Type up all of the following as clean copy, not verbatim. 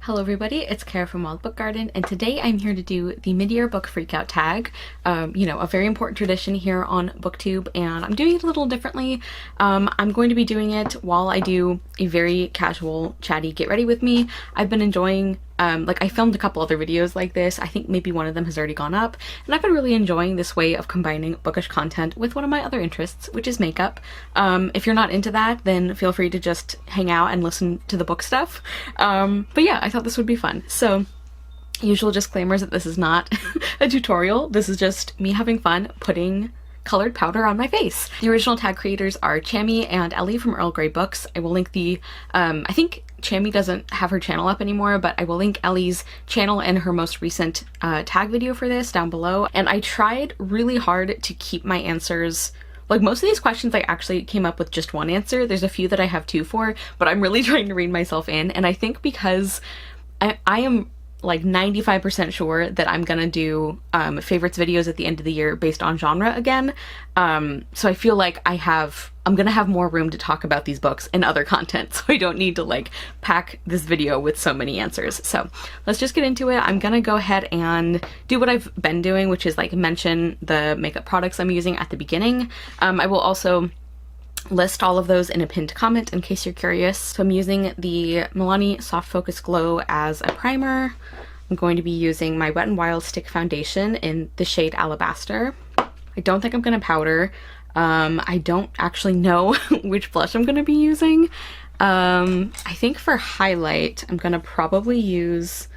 Hello everybody, it's Kara from Wild Book Garden, and today I'm here to do the mid-year book Freakout tag. A very important tradition here on BookTube, and I'm doing it a little differently. I'm going to be doing it while I do a very casual, chatty get ready with me. I've been enjoying I filmed a couple other videos like this. I think maybe one of them has already gone up, and I've been really enjoying this way of combining bookish content with one of my other interests, which is makeup. If you're not into that, then feel free to just hang out and listen to the book stuff. But yeah, I thought this would be fun. So, usual disclaimers that this is not a tutorial. This is just me having fun putting colored powder on my face. The original tag creators are Chammy and Ellie from Earl Grey Books. I will link the, I think Chammy doesn't have her channel up anymore, but I will link Ellie's channel and her most recent tag video for this down below. And I tried really hard to keep my answers, like most of these questions I actually came up with just one answer. There's a few that I have two for, but I'm really trying to rein myself in. And I think because I am like 95% sure that I'm gonna do favorites videos at the end of the year based on genre again. So I feel like I'm gonna have more room to talk about these books and other content, so I don't need to like pack this video with so many answers. So let's just get into it. I'm gonna go ahead and do what I've been doing, which is like mention the makeup products I'm using at the beginning. I will also list all of those in a pinned comment in case you're curious. So I'm using the Milani Soft Focus Glow as a primer. I'm going to be using my Wet n Wild Stick Foundation in the shade Alabaster. I don't think I'm going to powder. I don't actually know which blush I'm going to be using. I think for highlight, I'm going to probably use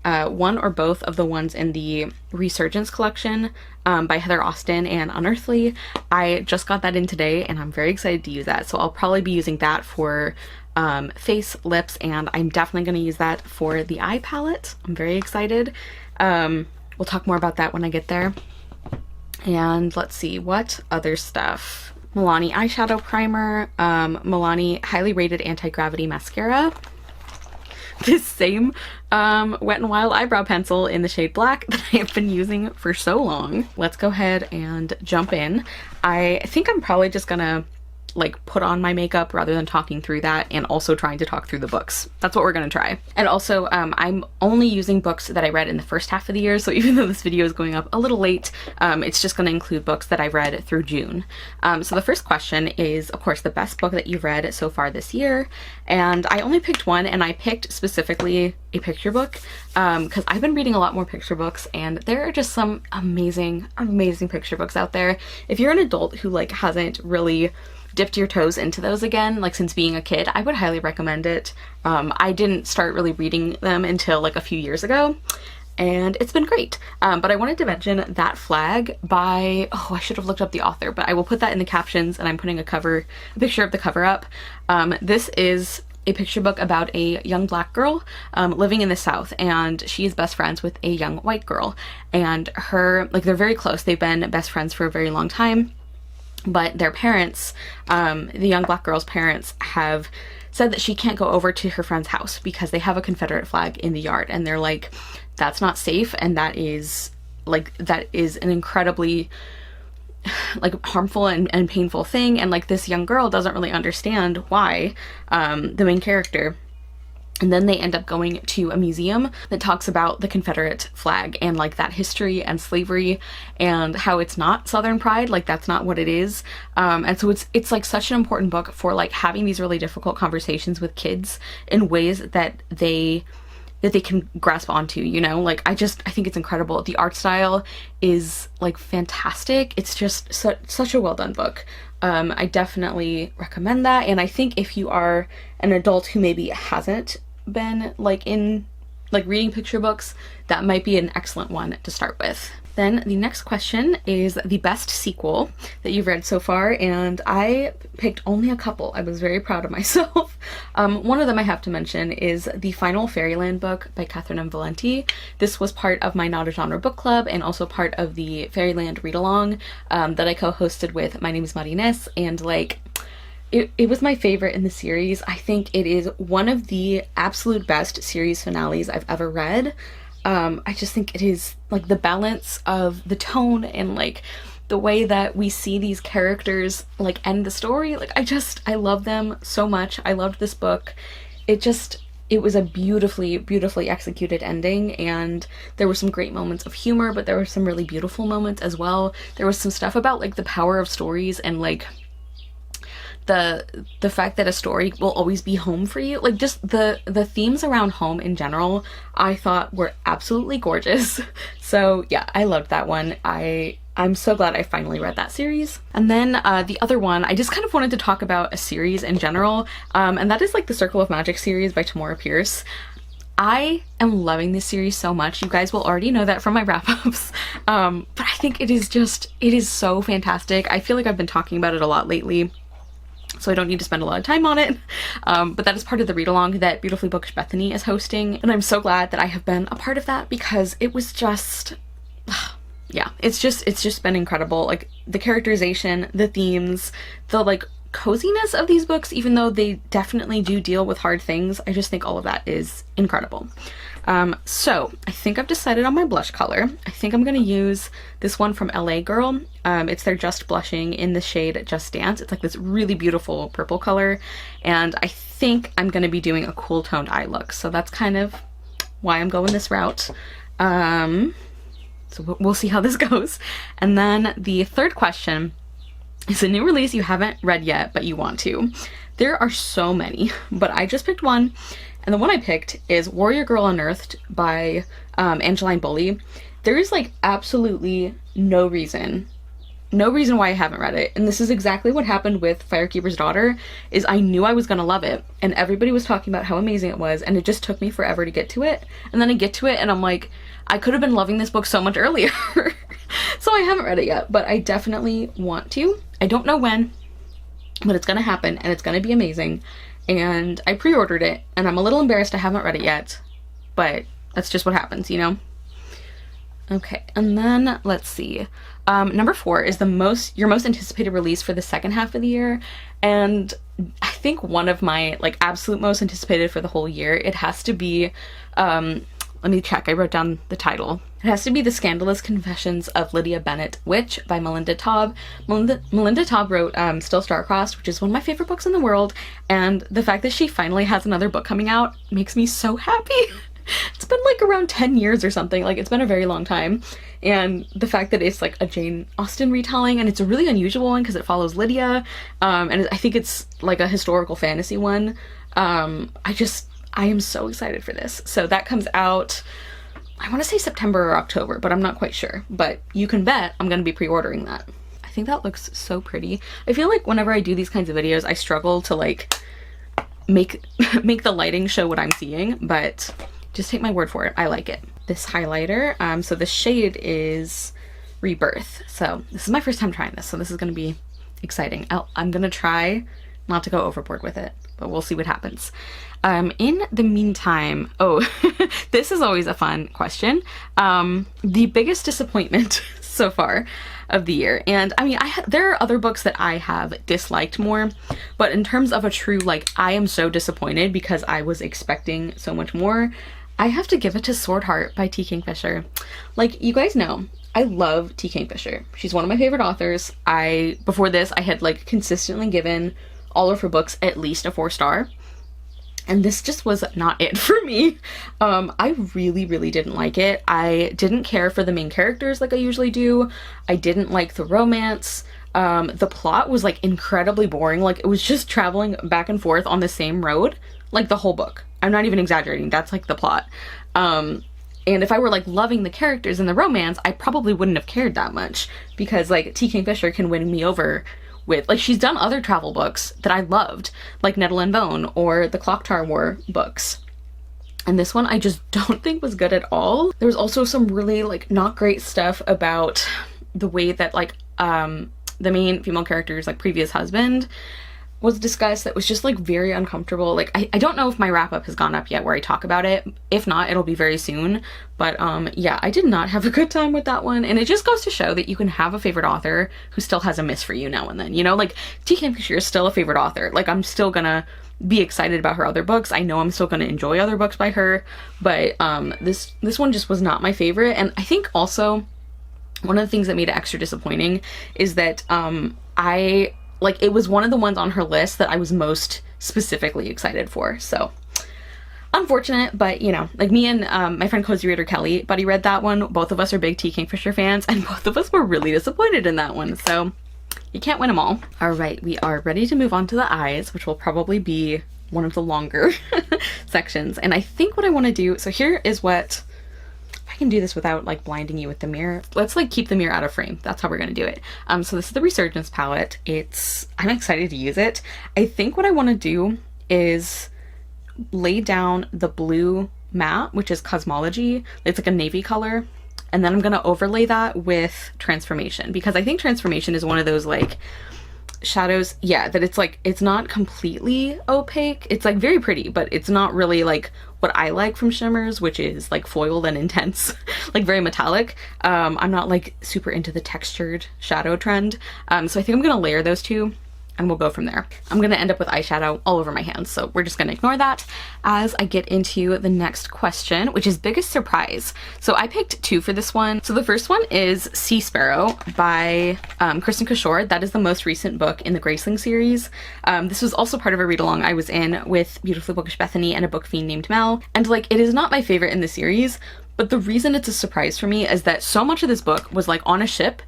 one or both of the ones in the Resurgence collection by Heather Austin and Unearthly. I just got that in today and I'm very excited to use that, so I'll probably be using that for face, lips, and I'm definitely going to use that for the eye palette. I'm very excited. We'll talk more about that when I get there. And let's see, what other stuff? Milani eyeshadow primer, Milani highly rated anti-gravity mascara, this same Wet n Wild eyebrow pencil in the shade Black that I have been using for so long. Let's go ahead and jump in. I think I'm probably just gonna like put on my makeup rather than talking through that, and also trying to talk through the books. That's what we're gonna try. And also I'm only using books that I read in the first half of the year, so even though this video is going up a little late, it's just gonna include books that I read through June. So the first question is, of course, the best book that you've read so far this year, and I only picked one, and I picked specifically a picture book because I've been reading a lot more picture books, and there are just some amazing picture books out there. If you're an adult who like hasn't really dipped your toes into those again, like since being a kid, I would highly recommend it. I didn't start really reading them until like a few years ago, and it's been great. But I wanted to mention That Flag by, oh, I should have looked up the author, but I will put that in the captions, and I'm putting a picture of the cover up. This is a picture book about a young Black girl living in the South, and she is best friends with a young white girl, and they're very close. They've been best friends for a very long time. But their parents, the young Black girl's parents, have said that she can't go over to her friend's house because they have a Confederate flag in the yard, and they're like, that's not safe, and that is an incredibly like harmful and painful thing, and like this young girl doesn't really understand why, the main character. And then they end up going to a museum that talks about the Confederate flag and like that history and slavery and how it's not Southern pride, like that's not what it is. And so it's like such an important book for like having these really difficult conversations with kids in ways that they can grasp onto, you know? Like I think it's incredible. The art style is like fantastic. It's just such a well done book. I definitely recommend that, and I think if you are an adult who maybe hasn't been like in like reading picture books, that might be an excellent one to start with. Then the next question is the best sequel that you've read so far, and I picked only a couple. I was very proud of myself. One of them I have to mention is the final Fairyland book by Catherine M. Valenti. This was part of my Not a Genre book club, and also part of the Fairyland read-along that I co-hosted with My Name is Marines, and like it was my favorite in the series. I think it is one of the absolute best series finales I've ever read. I just think it is like the balance of the tone and like the way that we see these characters like end the story. Like I love them so much. I loved this book. It it was a beautifully, beautifully executed ending, and there were some great moments of humor, but there were some really beautiful moments as well. There was some stuff about like the power of stories and like the fact that a story will always be home for you. Like just the themes around home in general, I thought were absolutely gorgeous. So yeah, I loved that one. I'm so glad I finally read that series. And then the other one, I just kind of wanted to talk about a series in general, and that is like the Circle of Magic series by Tamora Pierce. I am loving this series so much. You guys will already know that from my wrap-ups, but I think it is so fantastic. I feel like I've been talking about it a lot lately, so I don't need to spend a lot of time on it. But that is part of the read-along that Beautifully Bookish Bethany is hosting, and I'm so glad that I have been a part of that because it was just, yeah, it's just been incredible. Like the characterization, the themes, the like coziness of these books, even though they definitely do deal with hard things, I just think all of that is incredible. So I think I've decided on my blush color. I think I'm gonna use this one from LA Girl. It's their Just Blushing in the shade Just Dance. It's like this really beautiful purple color, and I think I'm gonna be doing a cool toned eye look. So that's kind of why I'm going this route. So we'll see how this goes. And then the third question is a new release you haven't read yet, but you want to. There are so many, but I just picked one. And the one I picked is Warrior Girl Unearthed by Angeline Bully. There is like absolutely no reason why I haven't read it. And this is exactly what happened with Firekeeper's Daughter, is I knew I was gonna love it. And everybody was talking about how amazing it was, and it just took me forever to get to it. And then I get to it and I'm like, I could have been loving this book so much earlier. So I haven't read it yet, but I definitely want to. I don't know when, but it's gonna happen and it's gonna be amazing. And I pre-ordered it, and I'm a little embarrassed I haven't read it yet, but that's just what happens, you know? Okay, and then let's see. Number 4 is your most anticipated release for the second half of the year, and I think one of my like absolute most anticipated for the whole year. It has to be, let me check, I wrote down the title. It has to be The Scandalous Confessions of Lydia Bennet Witch by Melinda Taub. Melinda Taub wrote Still Star-Crossed, which is one of my favorite books in the world, and the fact that she finally has another book coming out makes me so happy. It's been like around 10 years or something, like it's been a very long time, and the fact that it's like a Jane Austen retelling, and it's a really unusual one because it follows Lydia, and I think it's like a historical fantasy one. I am so excited for this. So that comes out, I want to say September or October, but I'm not quite sure. But you can bet I'm going to be pre-ordering that. I think that looks so pretty. I feel like whenever I do these kinds of videos, I struggle to like make the lighting show what I'm seeing, but just take my word for it. I like it. This highlighter, so the shade is Rebirth. So this is my first time trying this, so this is going to be exciting. I'm going to try not to go overboard with it, but we'll see what happens. In the meantime, this is always a fun question. The biggest disappointment so far of the year, and I mean, there are other books that I have disliked more, but in terms of a true, like, I am so disappointed because I was expecting so much more, I have to give it to Sword Heart by T. Kingfisher. Like, you guys know, I love T. Kingfisher. She's one of my favorite authors. Before this, I had like consistently given all of her books at least a 4-star. And this just was not it for me. I really, really didn't like it. I didn't care for the main characters like I usually do. I didn't like the romance. The plot was like incredibly boring. Like it was just traveling back and forth on the same road, like the whole book. I'm not even exaggerating. That's like the plot. And if I were like loving the characters and the romance, I probably wouldn't have cared that much, because like T. Kingfisher can win me over with, like, she's done other travel books that I loved, like Nettle and Bone or the Clocktar War books. And this one I just don't think was good at all. There was also some really like not great stuff about the way that like the main female character's like previous husband was discussed that was just like very uncomfortable. Like I don't know if my wrap-up has gone up yet where I talk about it. If not, it'll be very soon. But yeah, I did not have a good time with that one, and it just goes to show that you can have a favorite author who still has a miss for you now and then, you know? Like T. Kingfisher is still a favorite author. Like I'm still gonna be excited about her other books. I know I'm still gonna enjoy other books by her, but this one just was not my favorite. And I think also one of the things that made it extra disappointing is that it was one of the ones on her list that I was most specifically excited for. So unfortunate, but you know, like me and my friend cozy reader Kelly buddy read that one. Both of us are big T. Kingfisher fans, and both of us were really disappointed in that one, so you can't win them all. All right, we are ready to move on to the eyes, which will probably be one of the longer sections. And I think what I want to do, so here is what, if I can do this without like blinding you with the mirror, let's like keep the mirror out of frame. That's how we're going to do it. So this is the Resurgence palette. I'm excited to use it. I think what I want to do is lay down the blue matte, which is Cosmology. It's like a navy color. And then I'm going to overlay that with Transformation, because I think Transformation is one of those like shadows, yeah, that it's like, it's not completely opaque. It's like very pretty, but it's not really like what I like from shimmers, which is like foiled and intense, like very metallic. I'm not like super into the textured shadow trend. So I think I'm going to layer those two, and we'll go from there. I'm gonna end up with eyeshadow all over my hands, so we're just gonna ignore that as I get into the next question, which is biggest surprise. So I picked two for this one. So the first one is Sea Sparrow by Kristen Cashore. That is the most recent book in the Graceling series. This was also part of a read-along I was in with Beautifully Bookish Bethany and a book fiend named Mel. And like, it is not my favorite in the series, but the reason it's a surprise for me is that so much of this book was like on a ship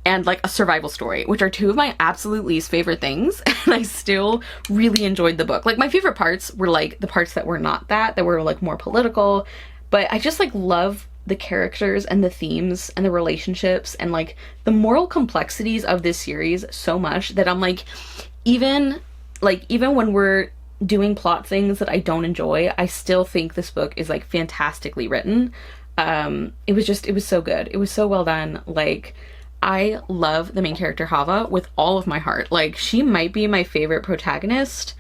and like a survival story, which are two of my absolute least favorite things, and I still really enjoyed the book. Like my favorite parts were like the parts that were not that were like more political, but I just like love the characters and the themes and the relationships and like the moral complexities of this series so much that I'm like, even when we're doing plot things that I don't enjoy, I still think this book is like fantastically written. It was so good. It was so well done. Like, I love the main character Hava with all of my heart. Like, she might be my favorite protagonist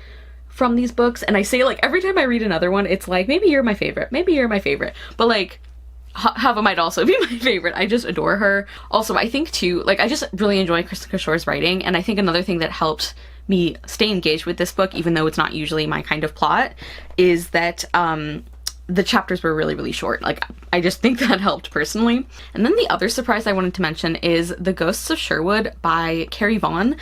from these books. And I say, like, every time I read another one, it's like, maybe you're my favorite. Maybe you're my favorite. But, like, Hava might also be my favorite. I just adore her. Also, I think, too, like, I just really enjoy Kristen Cashore's writing. And I think another thing that helped me stay engaged with this book, even though it's not usually my kind of plot, is that, the chapters were really, really short. Like, I just think that helped personally. And then the other surprise I wanted to mention is The Ghosts of Sherwood by Carrie Vaughn.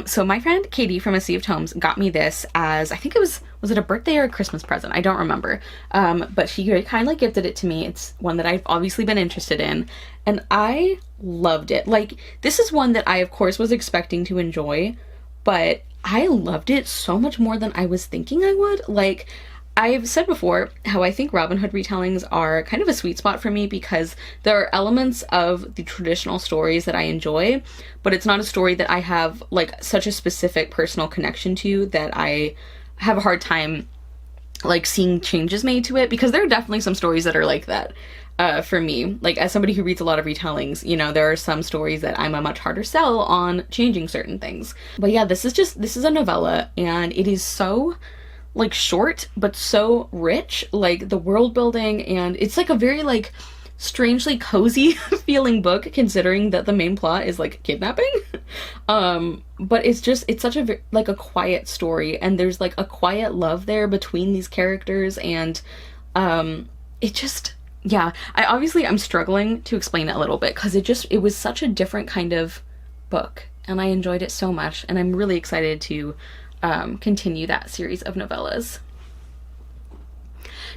So my friend Katie from A Sea of Tomes got me this as, I think it was it a birthday or a Christmas present? I don't remember. But she very kindly gifted it to me. It's one that I've obviously been interested in, and I loved it. Like, this is one that I, of course, was expecting to enjoy, but I loved it so much more than I was thinking I would. Like, I've said before how I think Robin Hood retellings are kind of a sweet spot for me because there are elements of the traditional stories that I enjoy, but it's not a story that I have like such a specific personal connection to that I have a hard time like seeing changes made to it, because there are definitely some stories that are like that for me. Like, as somebody who reads a lot of retellings, you know, there are some stories that I'm a much harder sell on changing certain things. But yeah, this is a novella, and it is so like short but so rich, like the world building, and it's like a very like strangely cozy feeling book considering that the main plot is like kidnapping. But it's such a like a quiet story, and there's like a quiet love there between these characters, and it just, yeah, I'm struggling to explain it a little bit because it was such a different kind of book, and I enjoyed it so much, and I'm really excited to continue that series of novellas.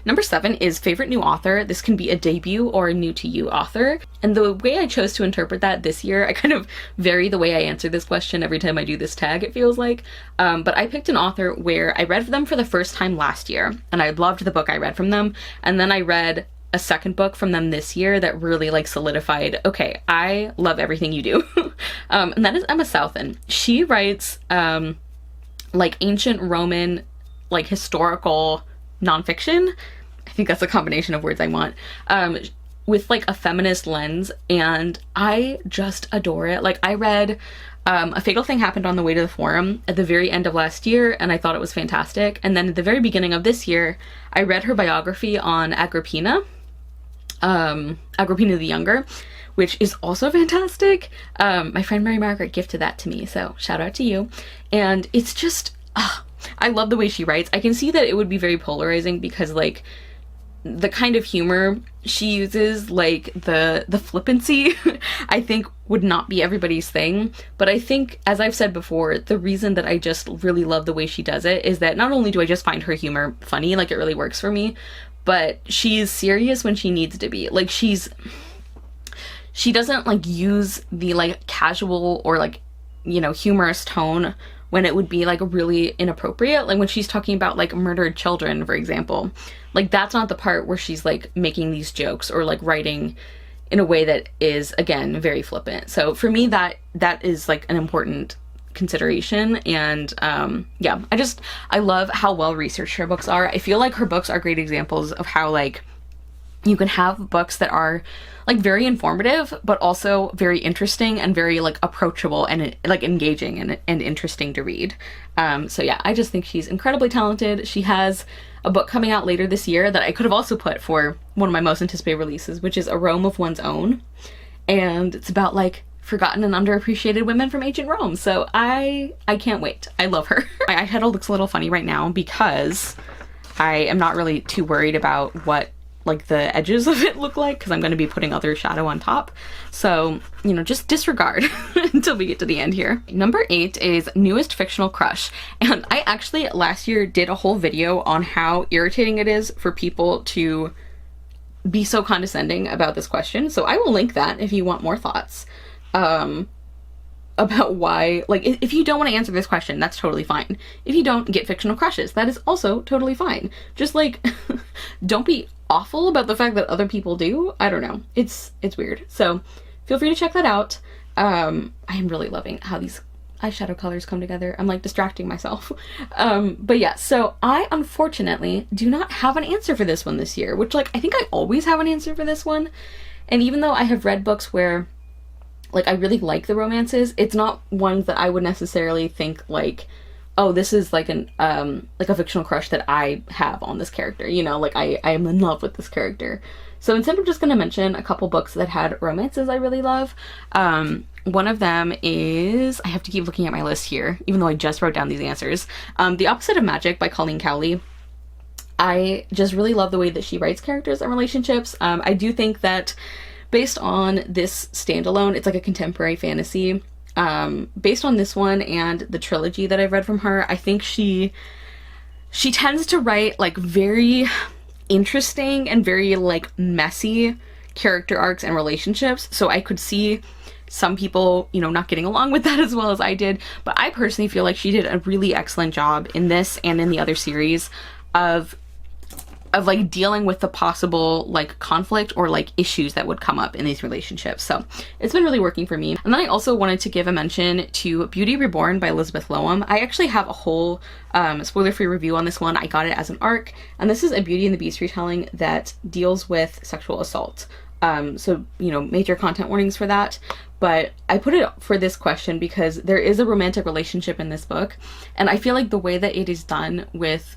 Number 7 is favorite new author. This can be a debut or a new to you author. And the way I chose to interpret that this year, I kind of vary the way I answer this question every time I do this tag, it feels like. But I picked an author where I read them for the first time last year, and I loved the book I read from them. And then I read a second book from them this year that really like solidified, okay, I love everything you do. And that is Emma Southon. She writes like ancient Roman, like historical nonfiction. I think that's a combination of words I want, with like a feminist lens, and I just adore it. Like, I read A Fatal Thing Happened on the Way to the Forum at the very end of last year, and I thought it was fantastic. And then at the very beginning of this year, I read her biography on Agrippina, Agrippina the Younger, which is also fantastic. My friend Mary Margaret gifted that to me, so shout out to you. And it's just, I love the way she writes. I can see that it would be very polarizing because, like, the kind of humor she uses, like the flippancy, I think would not be everybody's thing. But I think, as I've said before, the reason that I just really love the way she does it is that not only do I just find her humor funny, like it really works for me, but she's serious when she needs to be. Like she doesn't like use the like casual or like, you know, humorous tone when it would be like really inappropriate. Like when she's talking about like murdered children, for example, like that's not the part where she's like making these jokes or like writing in a way that is, again, very flippant. So for me, that is like an important consideration. And yeah, I love how well researched her books are. I feel like her books are great examples of how like you can have books that are like very informative, but also very interesting and very like approachable and like engaging and interesting to read. So yeah, I just think she's incredibly talented. She has a book coming out later this year that I could have also put for one of my most anticipated releases, which is A Rome of One's Own. And it's about like forgotten and underappreciated women from ancient Rome. So I can't wait. I love her. My eyeshadow looks a little funny right now because I am not really too worried about what like the edges of it look like, because I'm going to be putting other shadow on top. So, you know, just disregard until we get to the end here. Number 8 is newest fictional crush. And I actually last year did a whole video on how irritating it is for people to be so condescending about this question. So I will link that if you want more thoughts about why, like, if you don't want to answer this question, that's totally fine. If you don't get fictional crushes, that is also totally fine. Just like, don't be awful about the fact that other people do. I don't know. It's weird. So feel free to check that out. I am really loving how these eyeshadow colors come together. I'm like distracting myself. But yeah, so I unfortunately do not have an answer for this one this year, which like I think I always have an answer for this one. And even though I have read books where like I really like the romances, it's not ones that I would necessarily think like, oh, this is like an like a fictional crush that I have on this character, you know, like I am in love with this character. So instead I'm just going to mention a couple books that had romances I really love. One of them is, I have to keep looking at my list here, even though I just wrote down these answers. The Opposite of Magic by Colleen Cowley. I just really love the way that she writes characters and relationships. I do think that based on this standalone, it's like a contemporary fantasy. Based on this one and the trilogy that I've read from her, I think she tends to write like very interesting and very like messy character arcs and relationships. So I could see some people, you know, not getting along with that as well as I did, but I personally feel like she did a really excellent job in this and in the other series of like dealing with the possible like conflict or like issues that would come up in these relationships. So it's been really working for me. And then I also wanted to give a mention to Beauty Reborn by Elizabeth Loam. I actually have a whole spoiler-free review on this one. I got it as an ARC, and this is a Beauty and the Beast retelling that deals with sexual assault. So, you know, major content warnings for that. But I put it for this question because there is a romantic relationship in this book, and I feel like the way that it is done with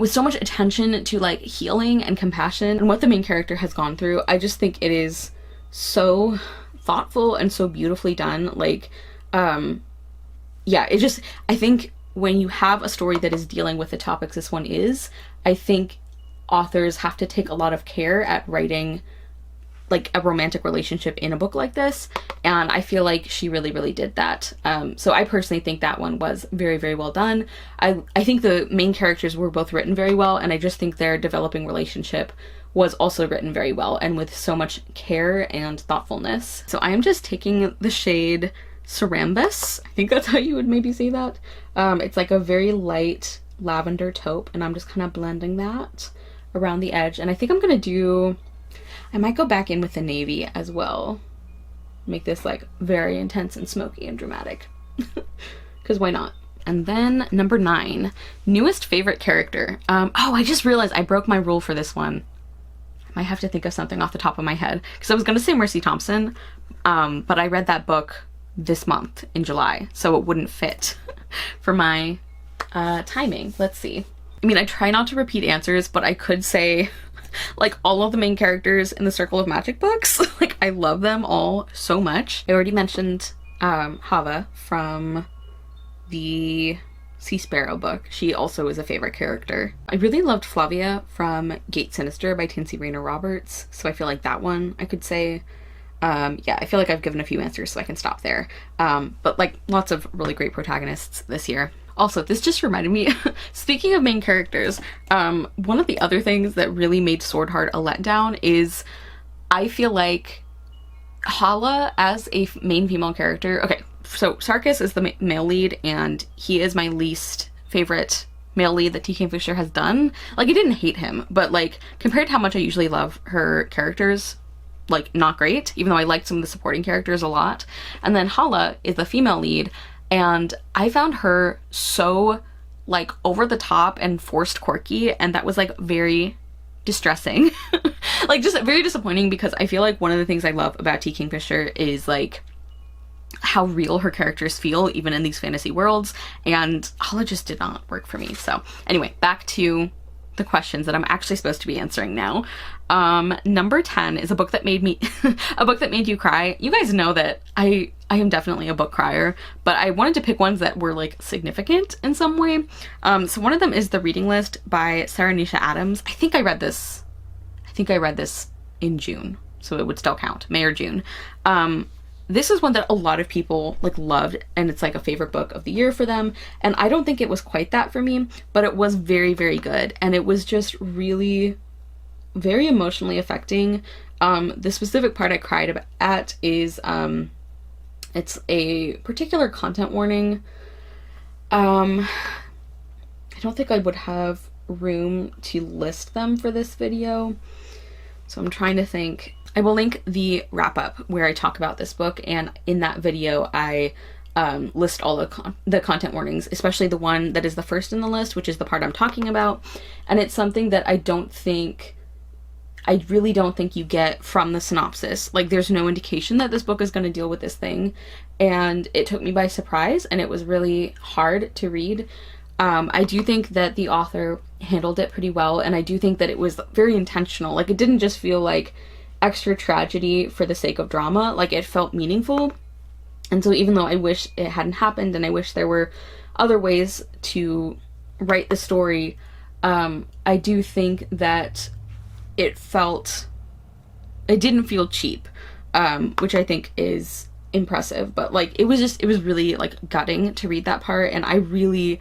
so much attention to like healing and compassion and what the main character has gone through, I just think it is so thoughtful and so beautifully done. Like, yeah, it just, I think when you have a story that is dealing with the topics this one is, I think authors have to take a lot of care at writing like a romantic relationship in a book like this, and I feel like she really, really did that. So I personally think that one was very, very well done. I think the main characters were both written very well, and I just think their developing relationship was also written very well and with so much care and thoughtfulness. So I am just taking the shade Cerambus. I think that's how you would maybe say that. It's like a very light lavender taupe, and I'm just kind of blending that around the edge. And I think I'm gonna do, I might go back in with the navy as well. Make this like very intense and smoky and dramatic. Because why not? And then number 9, newest favorite character. Oh, I just realized I broke my rule for this one. I might have to think of something off the top of my head. Because I was going to say Mercy Thompson, but I read that book this month in July, so it wouldn't fit for my timing. Let's see. I mean, I try not to repeat answers, but I could say like all of the main characters in the Circle of Magic books. Like I love them all so much. I already mentioned Hava from the Sea Sparrow book. She also is a favorite character. I really loved Flavia from Gate Sinister by Tansy Rayner Roberts, so I feel like that one I could say. Yeah, I feel like I've given a few answers, so I can stop there. But like lots of really great protagonists this year. Also, this just reminded me, speaking of main characters, one of the other things that really made Sword Heart a letdown is I feel like Hala as a main female character. Okay, so Sarkis is the male lead, and he is my least favorite male lead that T. Kingfisher has done. Like, I didn't hate him, but like compared to how much I usually love her characters, like not great, even though I liked some of the supporting characters a lot. And then Hala is the female lead, and I found her so like over the top and forced quirky, and that was like very distressing. Like just very disappointing, because I feel like one of the things I love about T. Kingfisher is like how real her characters feel even in these fantasy worlds, and Hala just did not work for me. So anyway, back to the questions that I'm actually supposed to be answering now. Number 10 is a book that made me a book that made you cry. You guys know that I am definitely a book crier, but I wanted to pick ones that were like significant in some way. So one of them is The Reading List by Sarah Nisha Adams. I think I read this in June, so it would still count, May or June. This is one that a lot of people like loved, and it's like a favorite book of the year for them. And I don't think it was quite that for me, but it was very, very good. And it was just really very emotionally affecting. The specific part I cried at is, it's a particular content warning. I don't think I would have room to list them for this video, so I'm trying to think. I will link the wrap-up where I talk about this book, and in that video I list all the content warnings, especially the one that is the first in the list, which is the part I'm talking about. And it's something that I really don't think you get from the synopsis. Like, there's no indication that this book is going to deal with this thing, and it took me by surprise, and it was really hard to read. I do think that the author handled it pretty well, and I do think that it was very intentional. Like, it didn't just feel like extra tragedy for the sake of drama. Like, it felt meaningful. And so even though I wish it hadn't happened, and I wish there were other ways to write the story, I do think that it didn't feel cheap, which I think is impressive. But like, it was really like gutting to read that part, and I really,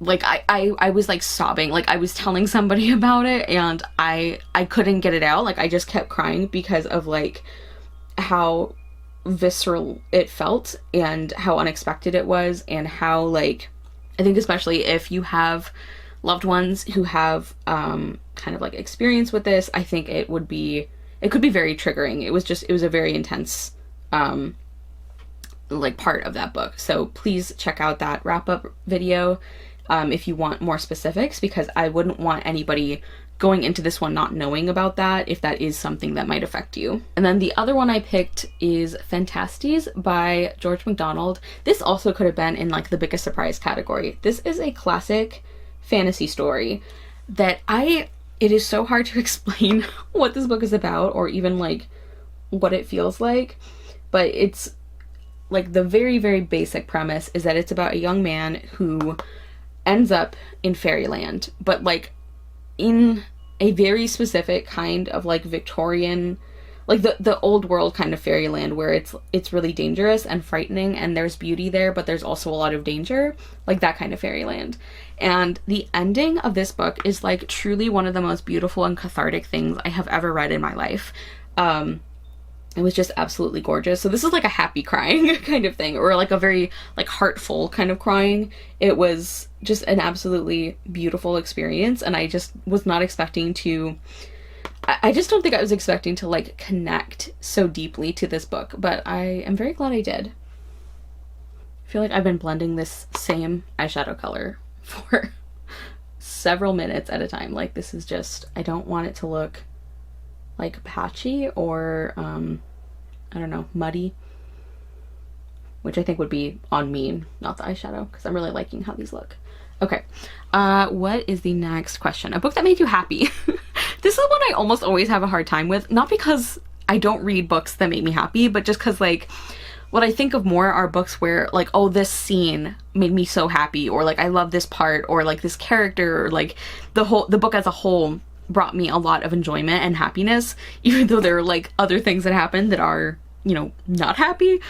like, I was like sobbing. Like, I was telling somebody about it, and I couldn't get it out. Like, I just kept crying because of like how visceral it felt, and how unexpected it was, and how, like, I think especially if you have loved ones who have kind of like experience with this, I think it could be very triggering. It was a very intense like part of that book. So please check out that wrap-up video if you want more specifics, because I wouldn't want anybody going into this one not knowing about that, if that is something that might affect you. And then the other one I picked is Fantastes by George MacDonald. This also could have been in like the biggest surprise category. This is a classic fantasy story that it is so hard to explain what this book is about, or even like what it feels like, but it's like the very, very basic premise is that it's about a young man who ends up in fairyland, but like in a very specific kind of like Victorian, like the old world kind of fairyland, where it's really dangerous and frightening, and there's beauty there, but there's also a lot of danger, like that kind of fairyland. And the ending of this book is like truly one of the most beautiful and cathartic things I have ever read in my life. It was just absolutely gorgeous. So this is like a happy crying kind of thing, or like a very like heartful kind of crying. It was just an absolutely beautiful experience, and I just was not expecting to, I just don't think I was expecting to like connect so deeply to this book, but I am very glad I did. I feel like I've been blending this same eyeshadow color for several minutes at a time. Like, this is just, I don't want it to look like patchy or I don't know, muddy, which I think would be on me, not the eyeshadow, because I'm really liking how these look. Okay, what is the next question? A book that made you happy. This is one I almost always have a hard time with, not because I don't read books that make me happy, but just because like what I think of more are books where like, oh, this scene made me so happy, or like I love this part, or like this character, or like the book as a whole brought me a lot of enjoyment and happiness, even though there are like other things that happen that are, you know, not happy.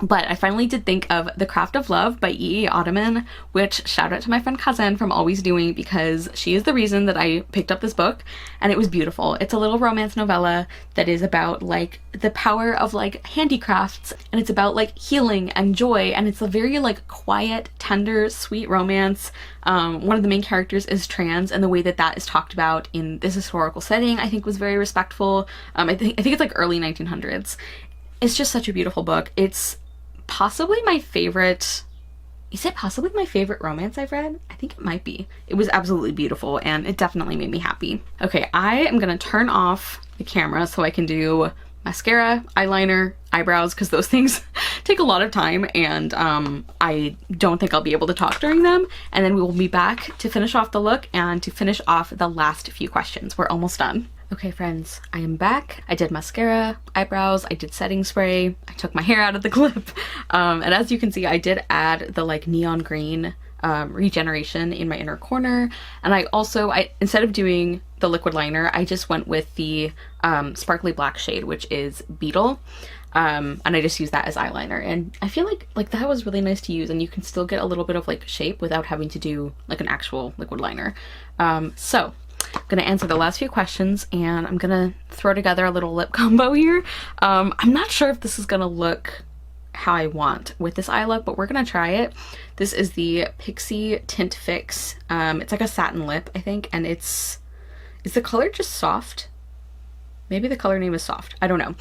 But I finally did think of The Craft of Love by E.E. Ottoman, which shout out to my friend Cousin from Always Doing, because she is the reason that I picked up this book, and it was beautiful. It's a little romance novella that is about like the power of like handicrafts, and it's about like healing and joy, and it's a very like quiet, tender, sweet romance. One of the main characters is trans, and the way that that is talked about in this historical setting I think was very respectful. I think it's like early 1900s. It's just such a beautiful book. It's possibly my favorite. Is it possibly my favorite romance I've read? I think it might be. It was absolutely beautiful, and it definitely made me happy. Okay, I am gonna turn off the camera so I can do mascara, eyeliner, eyebrows, because those things take a lot of time, and I don't think I'll be able to talk during them. And then we will be back to finish off the look and to finish off the last few questions. We're almost done. Okay friends, I am back. I did mascara, eyebrows, I did setting spray, I took my hair out of the clip, and as you can see I did add the like neon green regeneration in my inner corner, and I also, instead of doing the liquid liner, I just went with the sparkly black shade, which is Beetle, and I just used that as eyeliner, and I feel like that was really nice to use, and you can still get a little bit of like shape without having to do like an actual liquid liner. So I'm gonna answer the last few questions, and I'm gonna throw together a little lip combo here. I'm not sure if this is gonna look how I want with this eye look, but we're gonna try it. This is the Pixie Tint Fix. It's like a satin lip, I think, and is the color just Soft? Maybe the color name is Soft. I don't know.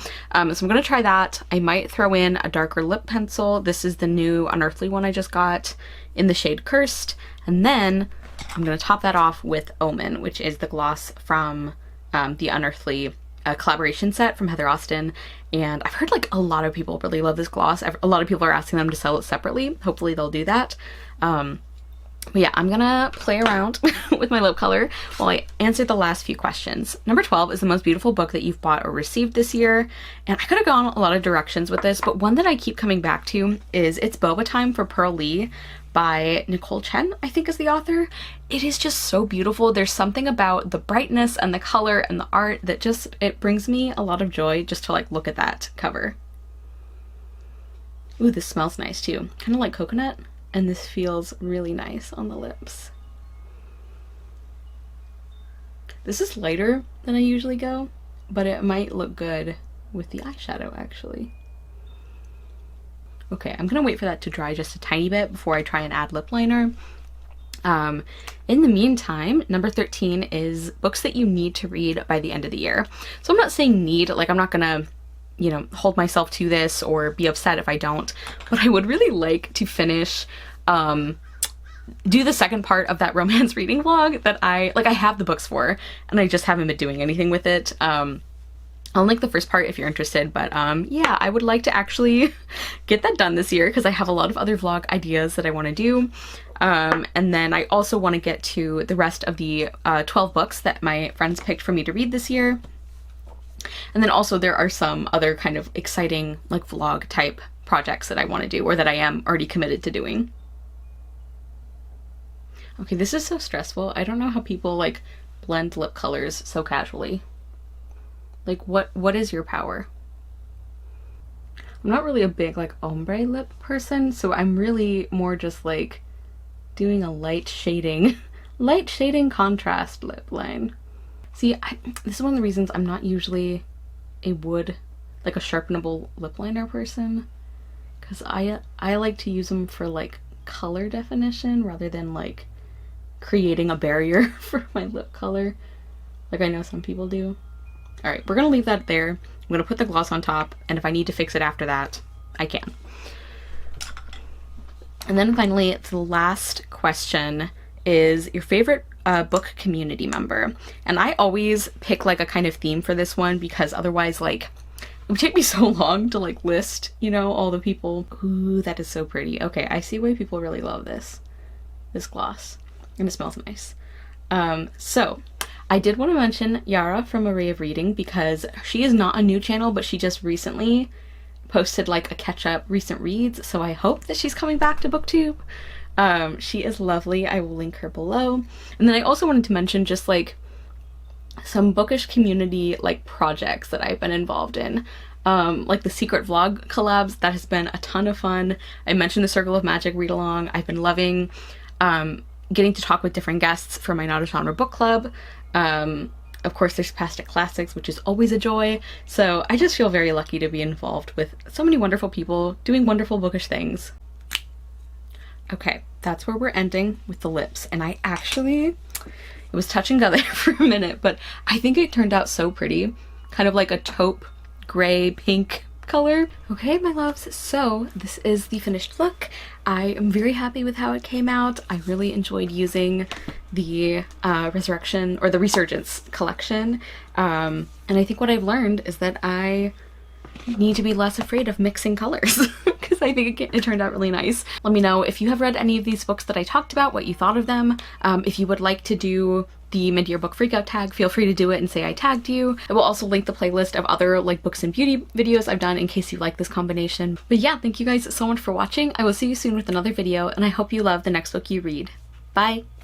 So I'm gonna try that. I might throw in a darker lip pencil. This is the new Unearthly one I just got in the shade Cursed, and then I'm going to top that off with Omen, which is the gloss from the Unearthly collaboration set from Heather Austin. And I've heard like a lot of people really love this gloss. A lot of people are asking them to sell it separately. Hopefully they'll do that. But yeah, I'm gonna play around with my lip color while I answer the last few questions. Number 12 is the most beautiful book that you've bought or received this year. And I could have gone a lot of directions with this, but one that I keep coming back to is It's Boba Time for Pearl Lee by Nicole Chen, I think is the author. It is just so beautiful. There's something about the brightness and the color and the art that just, it brings me a lot of joy just to like look at that cover. Ooh, this smells nice too. Kind of like coconut. And this feels really nice on the lips. This is lighter than I usually go, but it might look good with the eyeshadow actually. Okay, I'm gonna wait for that to dry just a tiny bit before I try and add lip liner. In the meantime, number 13 is books that you need to read by the end of the year. So I'm not saying need, like I'm not gonna, you know, hold myself to this or be upset if I don't, but I would really like to finish, do the second part of that romance reading vlog that I have the books for, and I just haven't been doing anything with it. I'll link the first part if you're interested, but yeah, I would like to actually get that done this year because I have a lot of other vlog ideas that I want to do. And then I also want to get to the rest of the 12 books that my friends picked for me to read this year. And then also there are some other kind of exciting like vlog type projects that I want to do, or that I am already committed to doing. Okay, this is so stressful. I don't know how people like blend lip colors so casually. Like what is your power? I'm not really a big like ombre lip person, so I'm really more just like doing a light shading contrast lip line. See, this is one of the reasons I'm not usually a like a sharpenable lip liner person, because I like to use them for like color definition rather than like creating a barrier for my lip color like I know some people do. All right, we're gonna leave that there. I'm gonna put the gloss on top, and if I need to fix it after that, I can. And then finally, the last question is your favorite book community member. And I always pick like a kind of theme for this one, because otherwise like it would take me so long to like list, you know, all the people. Ooh, that is so pretty. Okay, I see why people really love this gloss, and it smells nice. So I did want to mention Yara from Array of Reading, because she is not a new channel, but she just recently posted like a catch-up recent reads, so I hope that she's coming back to BookTube. She is lovely. I will link her below. And then I also wanted to mention just like some bookish community like projects that I've been involved in. Like the secret vlog collabs, that has been a ton of fun. I mentioned the Circle of Magic read along. I've been loving getting to talk with different guests for my Not a Genre book club. Of course, there's Past It Classics, which is always a joy. So I just feel very lucky to be involved with so many wonderful people doing wonderful bookish things. Okay, that's where we're ending with the lips. And I actually, it was touch and go there for a minute, but I think it turned out so pretty. Kind of like a taupe, gray, pink color. Okay, my loves, so this is the finished look. I am very happy with how it came out. I really enjoyed using the Resurrection or the Resurgence collection. And I think what I've learned is that I need to be less afraid of mixing colors because I think it turned out really nice. Let me know if you have read any of these books that I talked about, what you thought of them. If you would like to do the mid-year book freakout tag, feel free to do it and say I tagged you. I will also link the playlist of other like books and beauty videos I've done in case you like this combination. But yeah, thank you guys so much for watching. I will see you soon with another video, and I hope you love the next book you read. Bye!